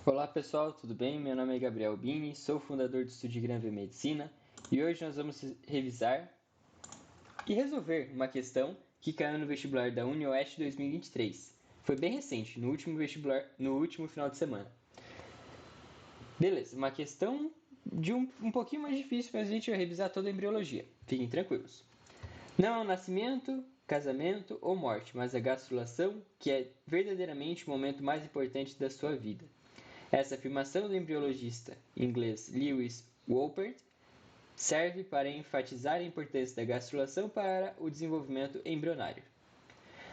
Olá pessoal, tudo bem? Meu nome é Gabriel Bini, sou fundador do Estúdio Granve Medicina e hoje nós vamos revisar e resolver uma questão que caiu no vestibular da UniOeste 2023. Foi bem recente, no último vestibular, no último final de semana. Beleza, uma questão de um pouquinho mais difícil, mas a gente vai revisar toda a embriologia. Fiquem tranquilos. Não é o nascimento, casamento ou morte, mas a gastrulação que é verdadeiramente o momento mais importante da sua vida. Essa afirmação do embriologista inglês Lewis Wolpert serve para enfatizar a importância da gastrulação para o desenvolvimento embrionário.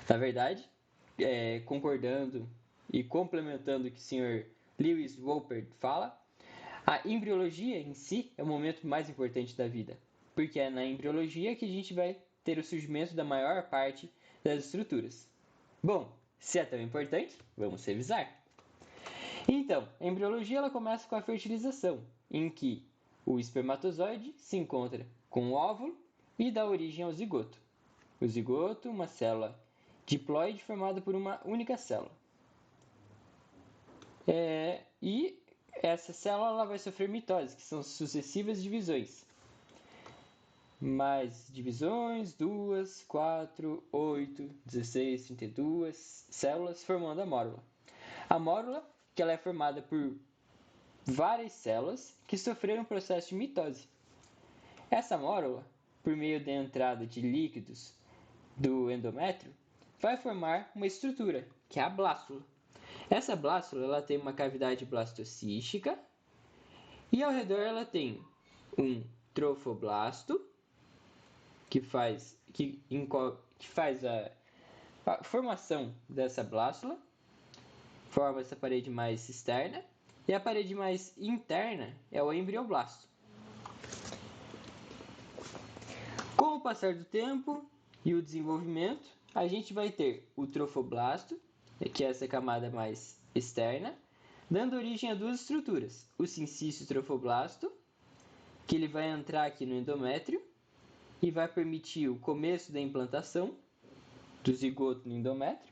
Na verdade, concordando e complementando o que o Sr. Lewis Wolpert fala, a embriologia em si é o momento mais importante da vida, porque é na embriologia que a gente vai ter o surgimento da maior parte das estruturas. Bom, se é tão importante, vamos revisar. Então, a embriologia ela começa com a fertilização, em que o espermatozoide se encontra com o óvulo e dá origem ao zigoto. O zigoto, uma célula diploide formada por uma única célula. E essa célula ela vai sofrer mitose, que são sucessivas divisões. Mais divisões, 2, 4, 8, 16, 32 células formando a mórula. A mórula que ela é formada por várias células que sofreram um processo de mitose. Essa mórula, por meio da entrada de líquidos do endométrio, vai formar uma estrutura, que é a blástula. Essa blástula ela tem uma cavidade blastocística e ao redor ela tem um trofoblasto, que faz a formação dessa blástula, forma essa parede mais externa, e a parede mais interna é o embrioblasto. Com o passar do tempo e o desenvolvimento, a gente vai ter o trofoblasto, que é essa camada mais externa, dando origem a duas estruturas. O sincício trofoblasto, que ele vai entrar aqui no endométrio e vai permitir o começo da implantação do zigoto no endométrio,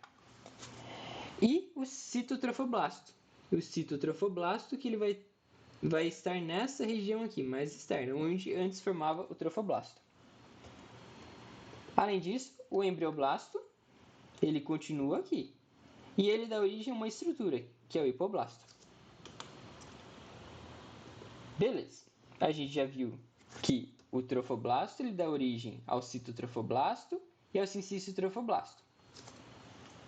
e o citotrofoblasto. O citotrofoblasto que ele vai estar nessa região aqui, mais externa, onde antes formava o trofoblasto. Além disso, o embrioblasto, ele continua aqui. E ele dá origem a uma estrutura, que é o hipoblasto. Beleza. A gente já viu que o trofoblasto ele dá origem ao citotrofoblasto e ao sincício trofoblasto.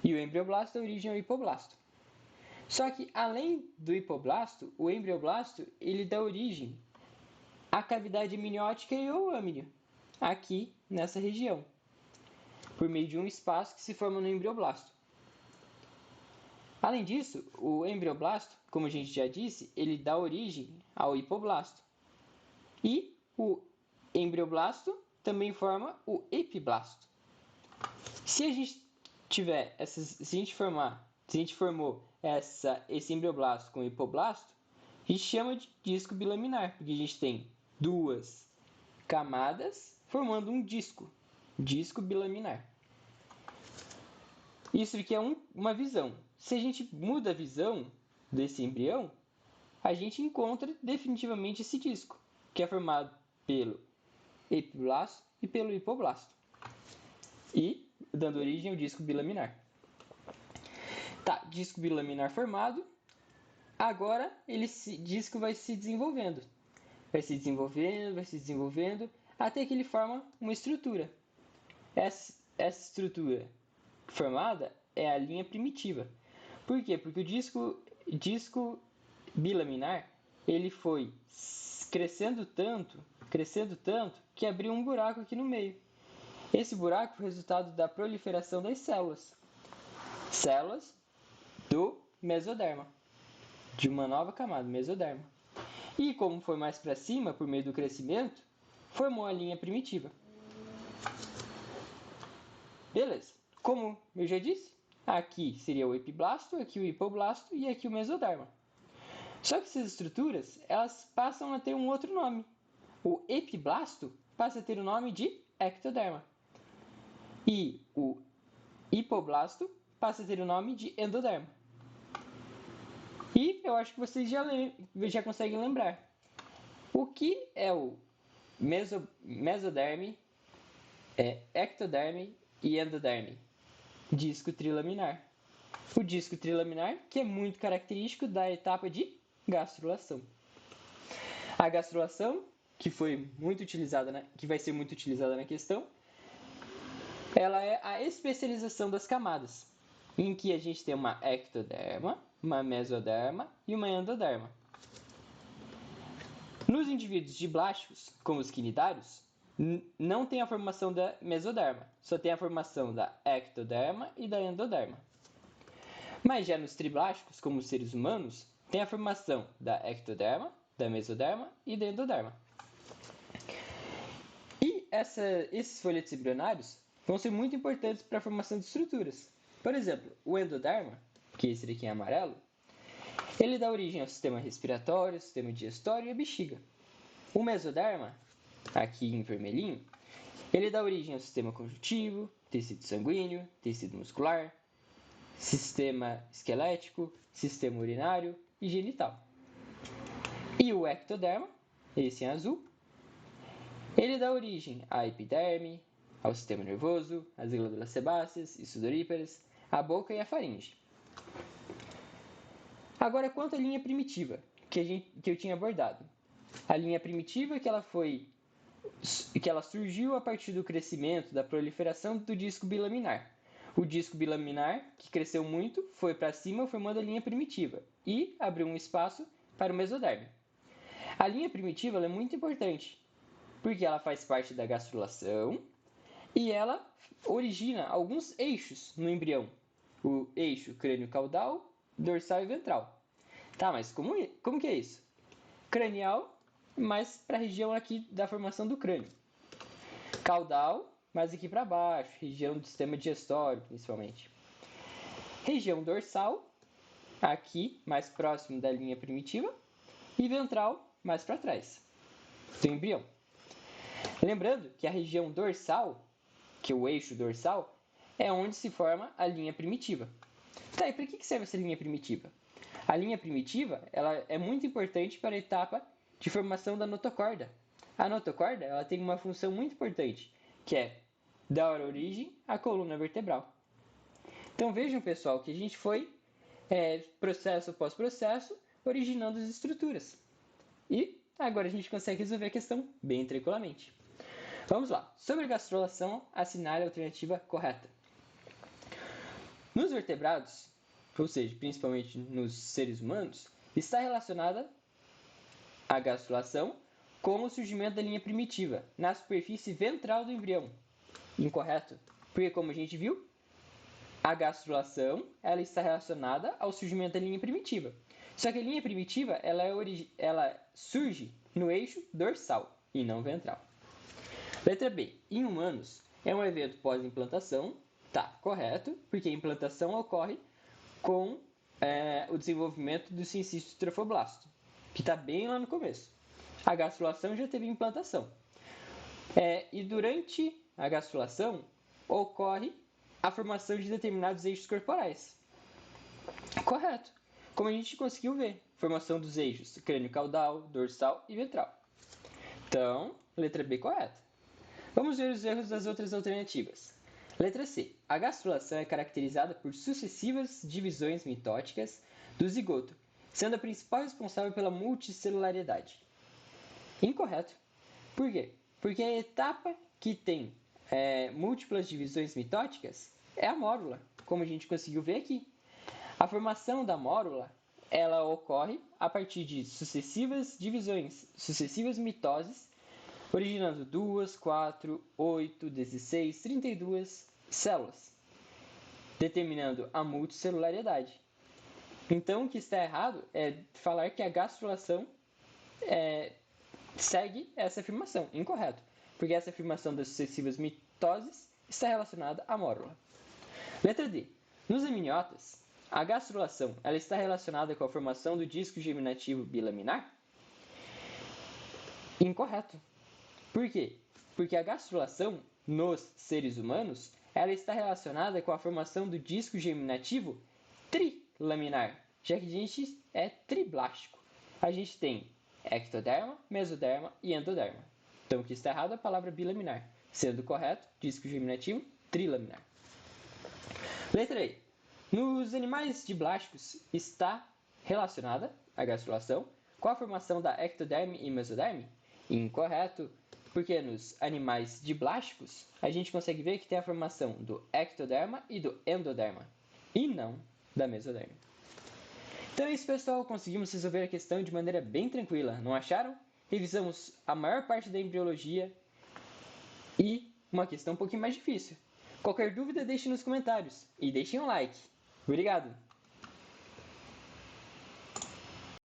E o embrioblasto dá origem ao hipoblasto. Só que, além do hipoblasto, o embrioblasto ele dá origem à cavidade amniótica e ao âmnio, aqui nessa região, por meio de um espaço que se forma no embrioblasto. Além disso, o embrioblasto, como a gente já disse, ele dá origem ao hipoblasto. E o embrioblasto também forma o epiblasto. Se a gente formou esse embrioblasto com o hipoblasto, a gente chama de disco bilaminar, porque a gente tem duas camadas formando um disco bilaminar. Isso aqui é uma visão. Se a gente muda a visão desse embrião, a gente encontra definitivamente esse disco, que é formado pelo epiblasto e pelo hipoblasto, e dando origem ao disco bilaminar. Tá, disco bilaminar formado, agora esse disco vai se desenvolvendo. Vai se desenvolvendo, até que ele forma uma estrutura. Essa estrutura formada é a linha primitiva. Por quê? Porque o disco bilaminar ele foi crescendo tanto que abriu um buraco aqui no meio. Esse buraco foi resultado da proliferação das células do mesoderma, de uma nova camada, mesoderma. E como foi mais para cima, por meio do crescimento, formou a linha primitiva. Beleza. Como eu já disse, aqui seria o epiblasto, aqui o hipoblasto e aqui o mesoderma. Só que essas estruturas, elas passam a ter um outro nome. O epiblasto passa a ter o nome de ectoderma. E o hipoblasto passa a ter o nome de endoderma. E eu acho que vocês já conseguem lembrar. O que é o mesoderme, ectoderme e endoderme? Disco trilaminar. O disco trilaminar, que é muito característico da etapa de gastrulação. A gastrulação, que vai ser muito utilizada na questão, ela é a especialização das camadas, em que a gente tem uma ectoderma, uma mesoderma e uma endoderma. Nos indivíduos diblásticos, como os quinidários, não tem a formação da mesoderma, só tem a formação da ectoderma e da endoderma. Mas já nos triblásticos, como os seres humanos, tem a formação da ectoderma, da mesoderma e da endoderma. E esses folhetos embrionários vão ser muito importantes para a formação de estruturas. Por exemplo, o endoderma, que é esse daqui em amarelo, ele dá origem ao sistema respiratório, ao sistema digestório e à bexiga. O mesoderma, aqui em vermelhinho, ele dá origem ao sistema conjuntivo, tecido sanguíneo, tecido muscular, sistema esquelético, sistema urinário e genital. E o ectoderma, esse em azul, ele dá origem à epiderme, ao sistema nervoso, às glândulas sebáceas e sudoríparas, à boca e à faringe. Agora, quanto à linha primitiva, que eu tinha abordado. A linha primitiva que ela surgiu a partir do crescimento, da proliferação do disco bilaminar. O disco bilaminar, que cresceu muito, foi para cima formando a linha primitiva e abriu um espaço para o mesoderme. A linha primitiva é muito importante, porque ela faz parte da gastrulação e ela origina alguns eixos no embrião. O eixo crânio-caudal, dorsal e ventral. Tá, mas como que é isso? Cranial, mais para a região aqui da formação do crânio. Caudal, mais aqui para baixo, região do sistema digestório, principalmente. Região dorsal, aqui, mais próximo da linha primitiva. E ventral, mais para trás do embrião. Lembrando que a região dorsal, que é o eixo dorsal, é onde se forma a linha primitiva. Tá, e para que serve essa linha primitiva? A linha primitiva ela é muito importante para a etapa de formação da notocorda. A notocorda ela tem uma função muito importante, que é dar origem à coluna vertebral. Então vejam, pessoal, que a gente foi processo após processo originando as estruturas. E agora a gente consegue resolver a questão bem tranquilamente. Vamos lá. Sobre a gastrulação, assinale a alternativa correta. Nos vertebrados, ou seja, principalmente nos seres humanos, está relacionada a gastrulação com o surgimento da linha primitiva na superfície ventral do embrião. Incorreto, porque como a gente viu, a gastrulação ela está relacionada ao surgimento da linha primitiva. Só que a linha primitiva ela surge no eixo dorsal e não ventral. Letra B. Em humanos, é um evento pós-implantação. Tá, correto, porque a implantação ocorre com o desenvolvimento do sincisto trofoblasto, que está bem lá no começo. A gastrulação já teve implantação. E durante a gastrulação ocorre a formação de determinados eixos corporais. Correto. Como a gente conseguiu ver, formação dos eixos crânio-caudal, dorsal e ventral. Então, letra B correta. Vamos ver os erros das outras alternativas. Letra C. A gastrulação é caracterizada por sucessivas divisões mitóticas do zigoto, sendo a principal responsável pela multicelularidade. Incorreto. Por quê? Porque a etapa que tem múltiplas divisões mitóticas é a mórula, como a gente conseguiu ver aqui. A formação da mórula ela ocorre a partir de sucessivas divisões, sucessivas mitoses, originando 2, 4, 8, 16, 32 células, determinando a multicelularidade. Então, o que está errado é falar que a gastrulação segue essa afirmação. Incorreto, porque essa afirmação das sucessivas mitoses está relacionada à mórula. Letra D. Nos amniotas, a gastrulação ela está relacionada com a formação do disco germinativo bilaminar? Incorreto. Por quê? Porque a gastrulação nos seres humanos ela está relacionada com a formação do disco germinativo trilaminar. já que a gente é triblástico. A gente tem ectoderma, mesoderma e endoderma. Então, o que está errado é a palavra bilaminar. Sendo correto, disco germinativo trilaminar. Letra E. Nos animais diblásticos está relacionada a gastrulação com a formação da ectoderme e mesoderme? Incorreto, porque nos animais diblásticos a gente consegue ver que tem a formação do ectoderma e do endoderma, e não da mesoderme. Então é isso, pessoal. Conseguimos resolver a questão de maneira bem tranquila, não acharam? Revisamos a maior parte da embriologia e uma questão um pouquinho mais difícil. Qualquer dúvida, deixe nos comentários e deixem um like. Obrigado!